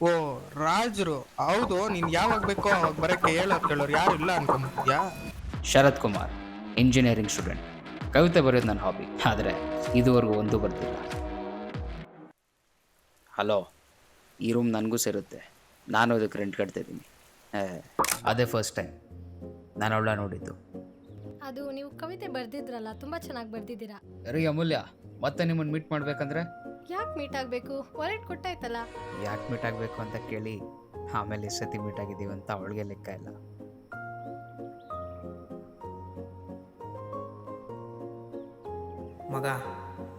ಓ, ರಾಜ್ರು. ಹೌದು, ನೀನ್ ಯಾವಾಗ ಬೇಕೋ ಅವಾಗ ಬರಕ್ಕೆ ಹೇಳೋರ್ ಕೇಳೋರು ಯಾರು ಇಲ್ಲ ಅನ್ಕೊಂಬಿದ್ಯಾ? Sharath Kumar, engineering student. ಕವಿತೆ ಬರೆಯೋದು ನನ್ನ ಹಾಬಿ, ಆದರೆ ಇದುವರೆಗೂ ಒಂದು ಬರ್ತಿಲ್ಲ. ಹಲೋ, ಈ ರೂಮ್ ನನಗೂ ಸೇರುತ್ತೆ. ನಾನು ಅದಕ್ಕೆ ರೆಂಟ್ ಕಟ್ತಾ ಇದ್ದೀನಿ. ಅದೇ ಫಸ್ಟ್ ಟೈಮ್ ನಾನು ಅವಳ ನೋಡಿದ್ದು. ಅದು ನೀವು ಕವಿತೆ ಬರ್ದಿದ್ರಲ್ಲ, ತುಂಬಾ ಚೆನ್ನಾಗಿ ಬರ್ದಿದ್ದೀರಾ. ರೀ ಅಮೂಲ್ಯ, ಮತ್ತೆ ನಿಮ್ಮನ್ನು ಮೀಟ್ ಮಾಡಬೇಕಂದ್ರೆ ಯಾಕೆ ಮೀಟ್ ಆಗಬೇಕು? ವಾಲೆಟ್ ಕೊಟ್ಟಾಯ್ತಲ್ಲ. ಯಾಕೆ ಮೀಟ್ ಆಗಬೇಕು ಅಂತ ಕೇಳಿ ಆಮೇಲೆ ಈ ಸತಿ ಮೀಟ್ ಆಗಿದ್ದೀವಿ ಅಂತ ಅವಳಿಗೆ ಲೆಕ್ಕ ಇಲ್ಲ. ಮಗ,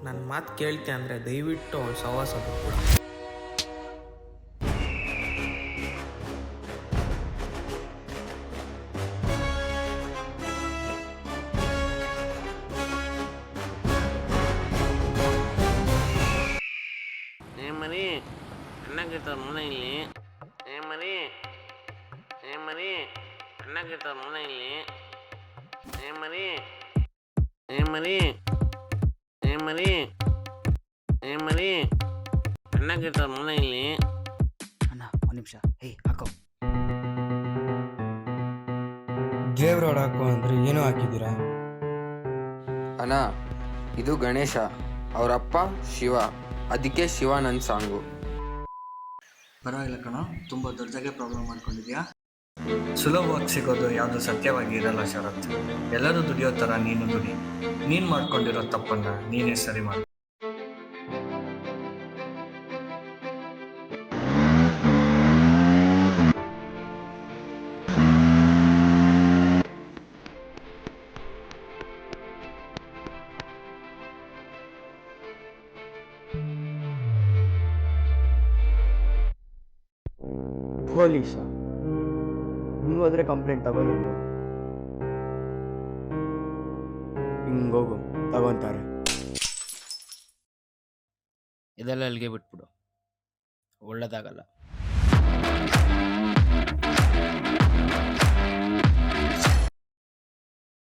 ನನ್ನ ಮಾತು ಕೇಳ್ತೆ ಅಂದರೆ ದಯವಿಟ್ಟು ಅವ್ಳು ಸಹವಾಸ ಬಿಟ್ಬಿಡು. ಮರಿ ಅಣ್ಣಾಗಿರ್ತಾರ ಮೂಲ ಇಲ್ಲಿ. ಮರಿ ಮರಿ ಅಣ್ಣಾಗಿರ್ತಾರ ಮೂಲ ಇಲ್ಲಿ. ಮರಿ ಮರಿ ಮರಿ ಮರಿ ಅಣ್ಣಾಗಿರ್ತಾರ ಮೂಲ ಇಲ್ಲಿ. ಅಣ್ಣ ಒಂದು ನಿಮಿಷ, ಹಾಕೋ. ದೇವ್ರೋಡ್ ಹಾಕು ಅಂದ್ರೆ ಏನೋ ಹಾಕಿದ್ದೀರಾ? ಅಣ್ಣ, ಇದು ಗಣೇಶ, ಅವರಪ್ಪ ಶಿವ, ಅದಕ್ಕೆ ಶಿವಾನಂದ್ ಸಾಂಗು. ಪರವಾಗಿಲ್ಲ ಕಣ, ತುಂಬ ದೊಡ್ಡದಾಗೆ ಪ್ರಾಬ್ಲಮ್ ಮಾಡ್ಕೊಂಡಿದ್ಯಾ. ಸುಲಭವಾಗಿ ಸಿಗೋದು ಯಾವುದು ಸತ್ಯವಾಗಿ ಇರಲ್ಲ ಶರತ್. ಎಲ್ಲರೂ ದುಡಿಯೋ ಥರ ನೀನು ದುಡಿ. ನೀನು ಮಾಡ್ಕೊಂಡಿರೋ ತಪ್ಪನ್ನ ನೀನೇ ಸರಿ ಮಾಡು. ಪೊಲೀಸ ಹಿಂಗೆ ಹೋದ್ರೆ ಕಂಪ್ಲೇಂಟ್ ತಗೋಬೇಕು. ಹಿಂಗೋಗು, ತಗೊಂತಾರೆ. ಇದೆಲ್ಲ ಅಲ್ಲಿಗೆ ಬಿಟ್ಬಿಡು, ಒಳ್ಳೇದಾಗಲ್ಲ.